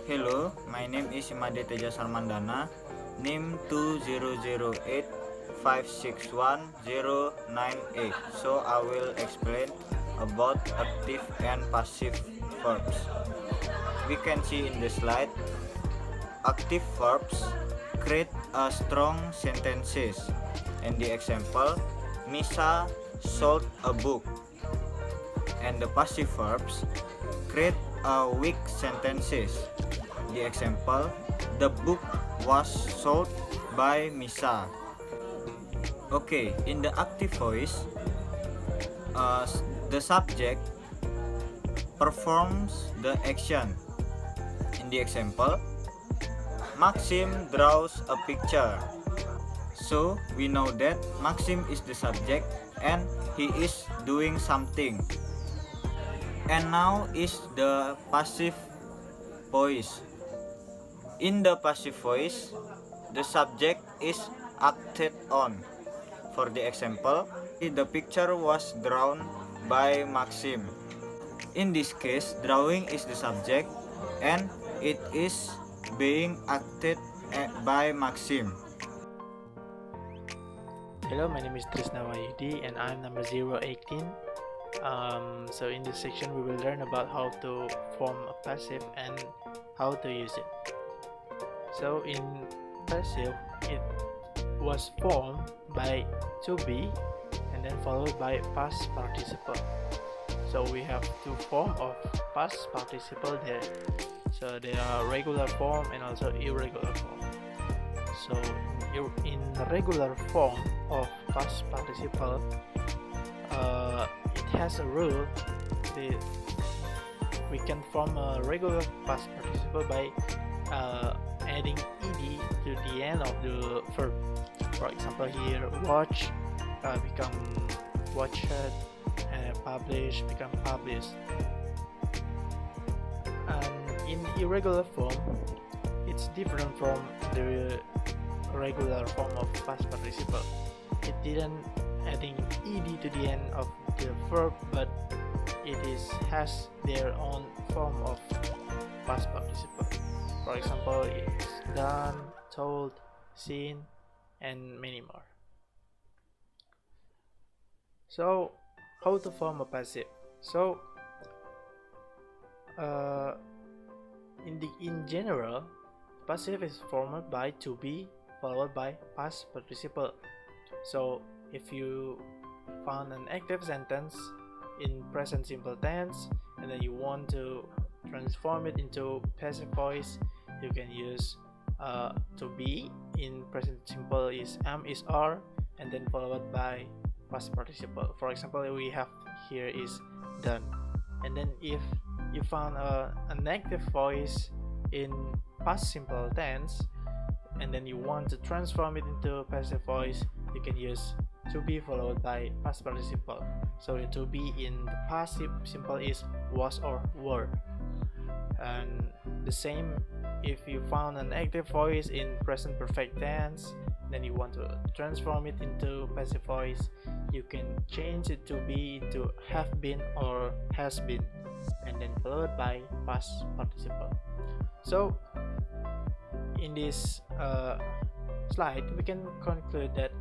Hello, my name is Teja Sarmandana, NIM 2008561098. So I will explain about active and passive verbs. We can see in the slide, active verbs create a strong sentences. And the example, Misa sold a book. And the passive verbs create a weak sentences. The example, the book was sold by Misa. Okay, in the active voice, the subject performs the action. In the example, Maxim draws a picture. So we know that Maxim is the subject and he is doing something. And now is the passive voice. In the passive voice, the subject is acted on. For the example, the picture was drawn by Maxim. In this case, drawing is the subject and it is being acted by Maxim. Hello, my name is Trisna Wahyudi and I'm number 018. So in this section we will learn about how to form a passive and how to use it. So in passive, it was formed by to be and then followed by past participle. So we have two forms of past participle there. So there are regular form and also irregular form. So in regular form of past participle, it has a rule that we can form a regular past participle by adding ed to the end of the verb. For example, here watch become watched, publish become published. And in irregular form, it's different from the regular form of past participle. It didn't adding ed to the end of the verb, but it has their own form of past participle. For example, it's done, told, seen, and many more. So, how to form a passive? So, in general, passive is formed by to be followed by past participle. So, if you found an active sentence in present simple tense and then you want to transform it into passive voice, you can use to be in present simple is am is are and then followed by past participle. For example, we have here is done. And then if you found an active voice in past simple tense and then you want to transform it into passive voice, you can use to be followed by past participle. So the to be in the past simple is was or were. And the same if you found an active voice in present perfect tense, then you want to transform it into passive voice, you can change it to be into have been or has been and then followed by past participle. So in this slide we can conclude that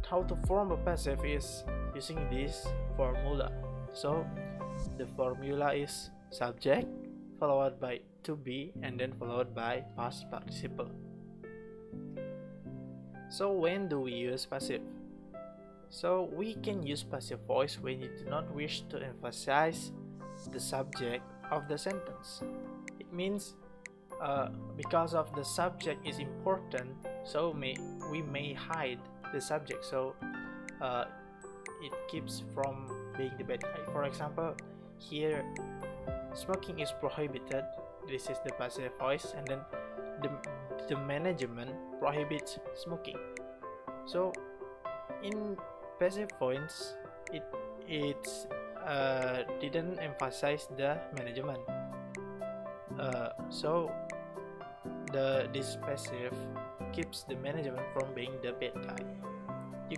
how to form a passive is using this formula. So the formula is subject followed by to be and then followed by past participle. So when do we use passive? So we can use passive voice when you do not wish to emphasize the subject of the sentence. It means because of the subject is important, so we may hide the subject, so it keeps from being the bad guy. For example, here smoking is prohibited, this is the passive voice, and then the management prohibits smoking. So in passive voice it didn't emphasize the management, so this passive keeps the management from being the bad guy. You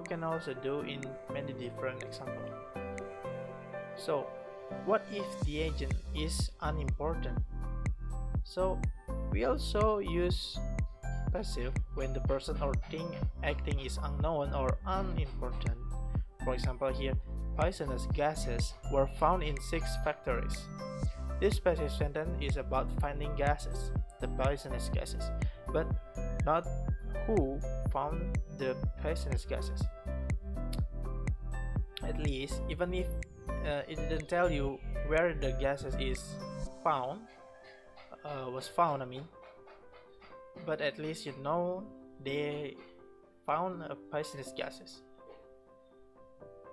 can also do in many different examples. So what if the agent is unimportant? So we also use passive when the person or thing acting is unknown or unimportant. For example, here, poisonous gases were found in 6 factories. This passive sentence is about finding gases, the poisonous gases, but not who found the poisonous gases. At least, even if it didn't tell you where the gases was found, but at least you know they found poisonous gases.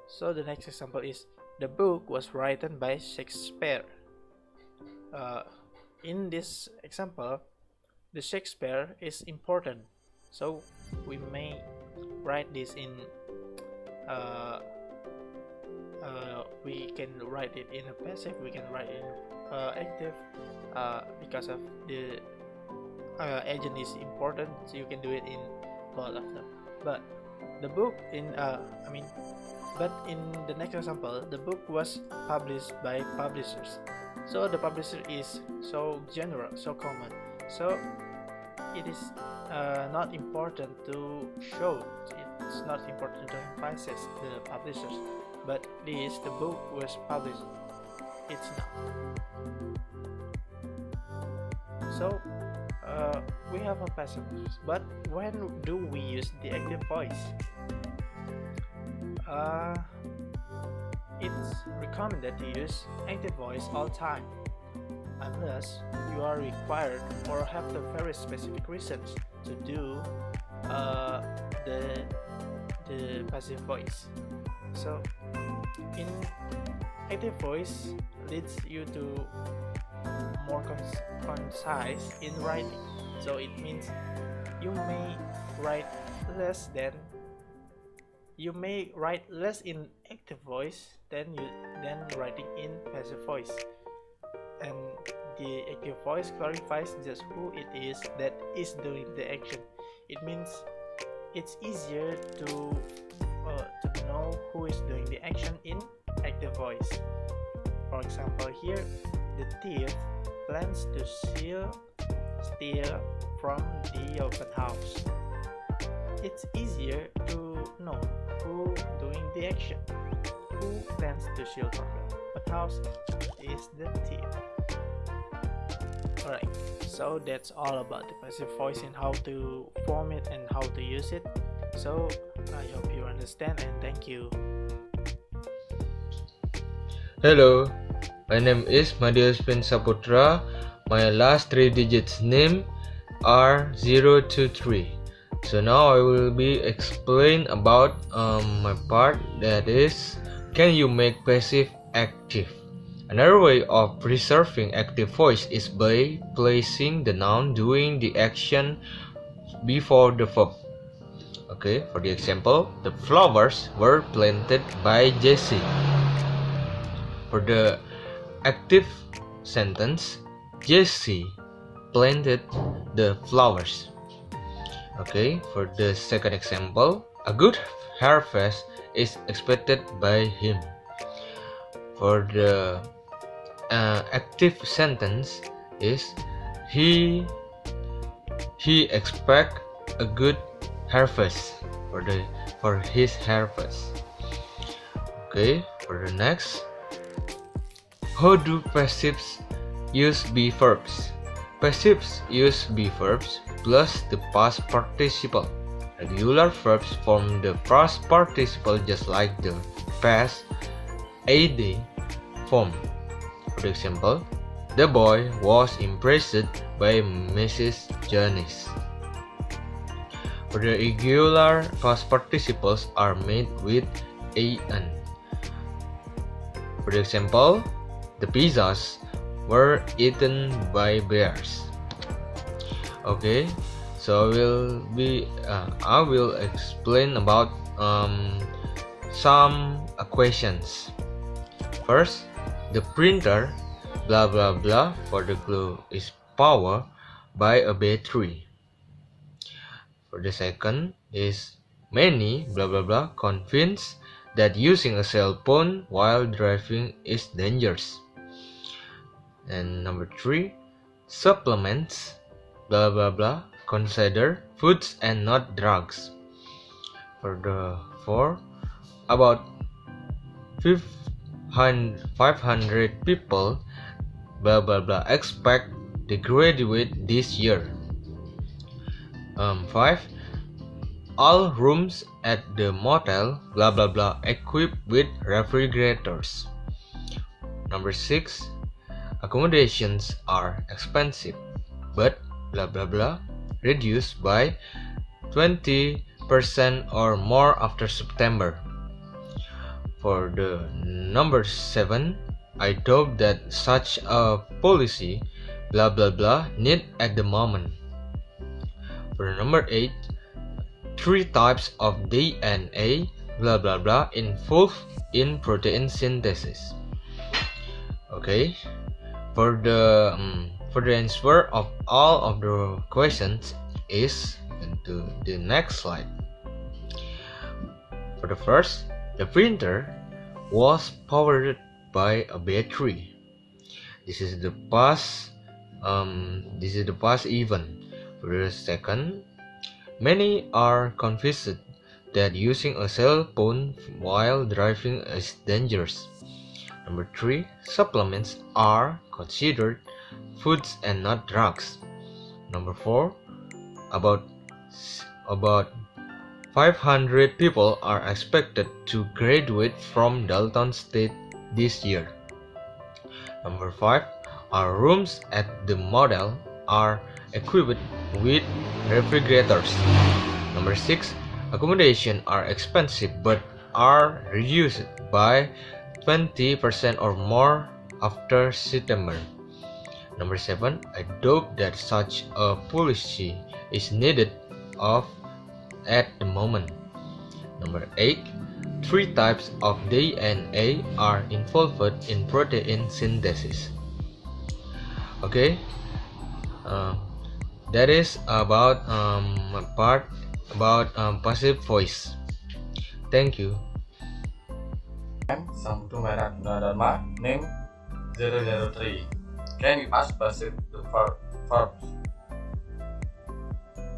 So the next example is, the book was written by Shakespeare. In this example, the Shakespeare is important, so we may write this in we can write it in a passive, we can write it in active, because of the agent is important, so you can do it in both of them. But the book but in the next example, the book was published by publishers. So the publisher is so general, so common. So it is not important to show. It's not important to emphasize the publishers. But this, the book was published. It's not. So we have a passive voice. But when do we use the active voice? It's recommended to use active voice all time, unless you are required or have the very specific reasons to do the passive voice. So in active voice leads you to more concise in writing. So it means you may write less in active voice than writing in passive voice. And the active voice clarifies just who it is that is doing the action. It means it's easier to know who is doing the action in active voice. For example, here, the thief plans to steal from the open house. It's easier to know who doing the action. Who plans to steal from the open house is the thief. Alright, so that's all about the passive voice and how to form it and how to use it. So I hope you understand, and thank you. Hello, my name is Yosfin Saputra. My last 3 digits name are 023. So now I will be explain about my part, that is, can you make passive active? Another way of preserving active voice is by placing the noun doing the action before the verb. Okay, for the example, the flowers were planted by Jesse. For the active sentence, Jesse planted the flowers. Okay, for the second example, a good harvest is expected by him. For the active sentence is he expect a good harvest for his harvest. Okay, for the next, how do passives use be verbs? Passives use be verbs plus the past participle. Regular verbs form the past participle just like the past ad form. For example, the boy was impressed by Mrs. Janice. For the irregular past participles are made with an. For example, the pizzas were eaten by bears. Okay, so I will explain about some equations. First, the printer blah blah blah for the glue is powered by a battery. For the second is many blah blah blah convinced that using a cell phone while driving is dangerous. And number 3, supplements, blah blah blah, consider foods and not drugs. For the 4, about 500 people, blah blah blah, expect to graduate this year. 5, all rooms at the motel, blah blah blah, equipped with refrigerators. Number 6, accommodations are expensive, but blah blah blah, reduced by 20% or more after September. For the number 7, I doubt that such a policy, blah blah blah, need at the moment. For number 8, 3 types of DNA, blah blah blah, involved in protein synthesis. Okay, for the answer of all of the questions is into the next slide. For the first, the printer was powered by a battery. This is the past event. For the second, many are convinced that using a cell phone while driving is dangerous. Number 3, supplements are considered foods and not drugs. Number 4, about 500 people are expected to graduate from Dalton State this year. Number 5, our rooms at the motel are equipped with refrigerators. Number 6, accommodation are expensive but are reduced by 20% or more after September. Number 7, I doubt that such a policy is needed at the moment. Number 8, 3 types of DNA are involved in protein synthesis. Okay, that is about my part about passive voice. Thank you. Saputra Dharma, name 003. Can you ask passive the verbs?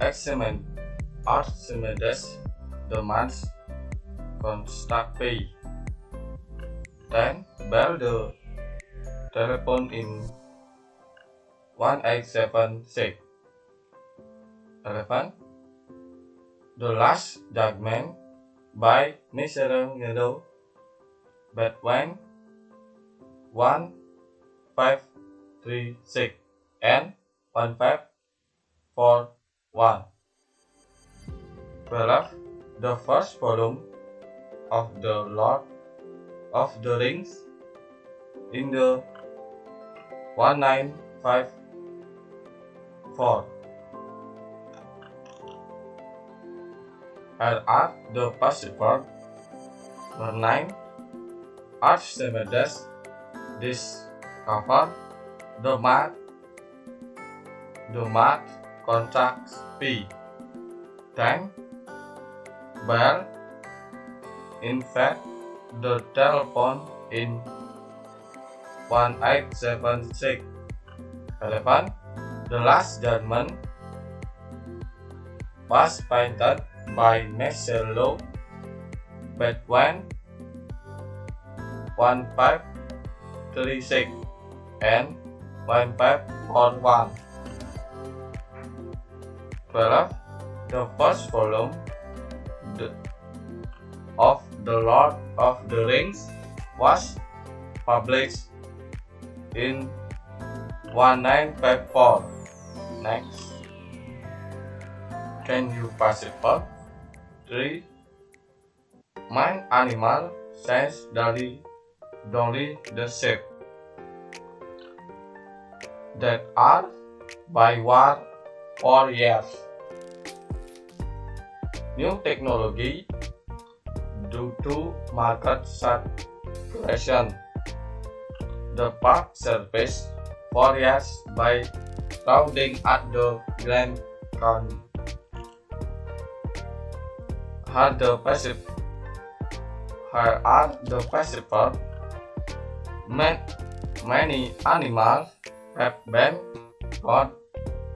Examine Archimedes, the months construct pay. 10. Bell the telephone in 1876. 11. The Last Judgment by Mr. Ngedo, Batman 1536 and 1541. 12. The first volume of the Lord of the Rings in the 1954. And at the passive verb. Number 9. Archimedes discovered the math contracts P. 10. Bell invented the telephone in 1876. 11. The Last Judgment was painted by Marcelo Batman 1536 and 1541. 12. The first volume of The Lord of the Rings was published in 1954. Next. Can you pass it on? 3. My animal says Dolly the shape that are by war for years. New technology due to market saturation. The park surface 4 years by crowding at the Grand Canyon. Here are the principles. Many animals have been caught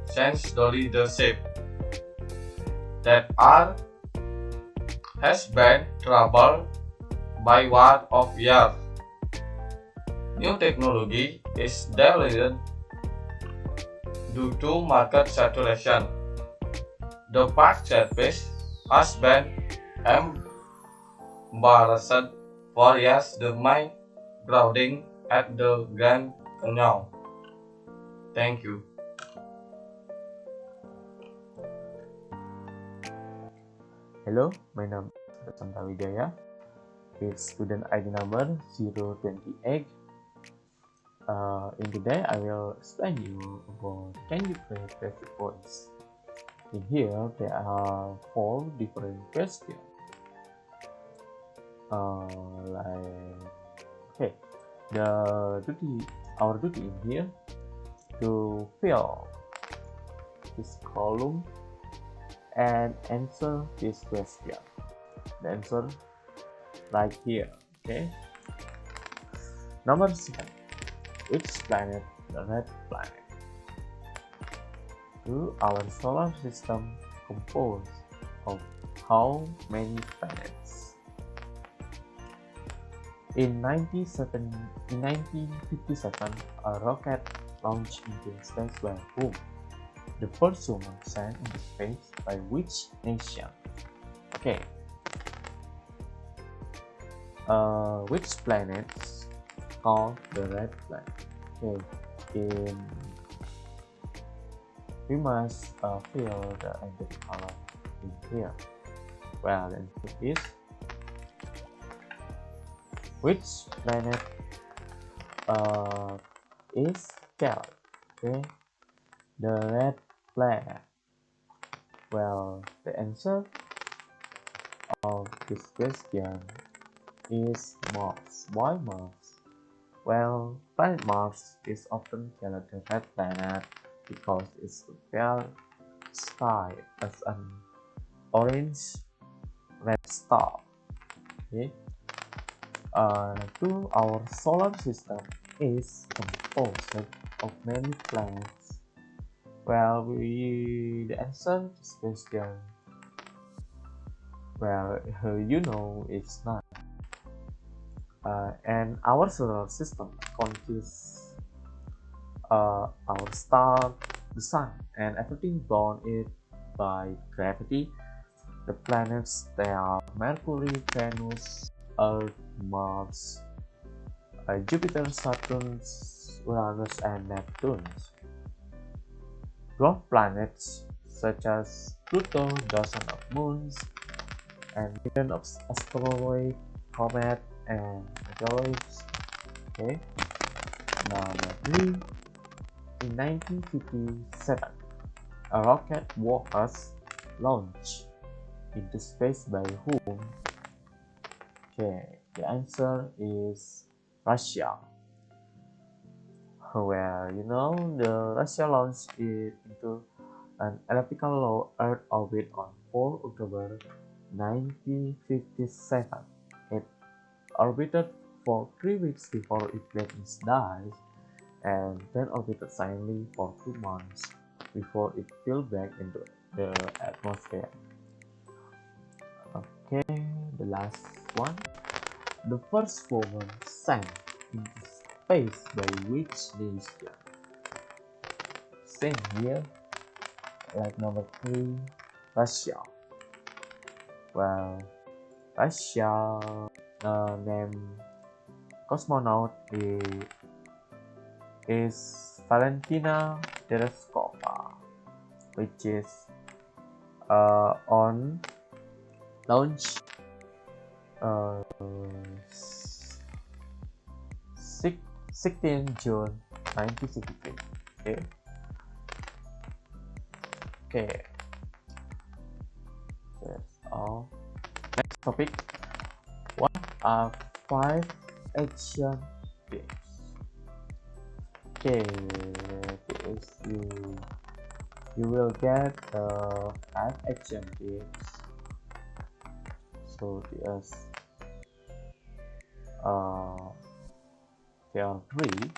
since the shape that are has been troubled by what of years. New technology is developed due to market saturation. The park surface has been embarrassed for years the main grounding at the Grand Canyon. Thank you. Hello, my name is Wijaya. It's student ID number 028. In today, I will explain you about can you create basic points. In here, there are 4 different questions. Our duty in here to fill this column and answer this question. The answer right here. Okay. Number 7. Which planet the red planet? To our solar system composed of how many planets? In 1957, a rocket launched into space by whom? The first woman sent into space by which nation? Okay. Which planets called the red planet? Okay. We must fill the empty column in here. Well, the answer is which planet is called? Okay. The red planet. Well, the answer of this question is Mars. Why Mars? Well, planet Mars is often called the red planet because its pale sky as an orange red star. Okay. Our solar system is composed of many planets. Well, the answer to this question, well, it's not. And our solar system consists our star, the sun, and everything bound it by gravity. The planets, they are Mercury, Venus, Earth, Mars, Jupiter, Saturn, Uranus, and Neptune. Dwarf planets such as Pluto, dozens of moons, and millions of asteroids, comets, and meteoroids. Okay. Number 3. In 1957, a rocket was launched into space by whom? Okay, the answer is Russia. Well, the Russia launched it into an elliptical low Earth orbit on 4 October 1957. It orbited for 3 weeks before it let its dive, and then orbited silently for 2 months before it fell back into the atmosphere. Okay, the last one. The first woman sank into space by which nation? Same here, like number 3, Russia. Well, Russia named cosmonaut is Valentina Tereshkova, which is on launch 16 June 1963. Okay. That's all. Next topic. What are 5 action games? Okay, you will get 5 action games. So there are 3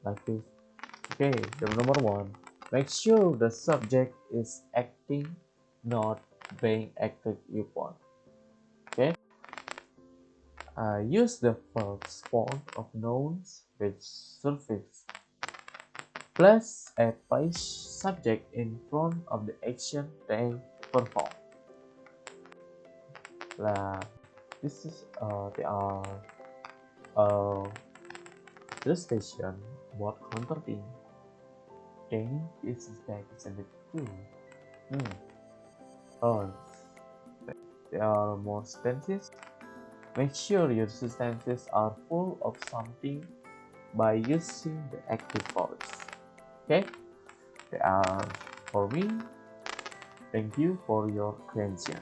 like this. Okay, the number 1, make sure the subject is acting, not being acted upon. Okay, use the first form of nouns with suffix. Place a page subject in front of the action they perform. This is they are illustration about counterfeiting. Gaining is back isn't it too? Oh, there are more sentences. Make sure your sentences are full of something by using the active voice. Okay, they are for me. Thank you for your attention.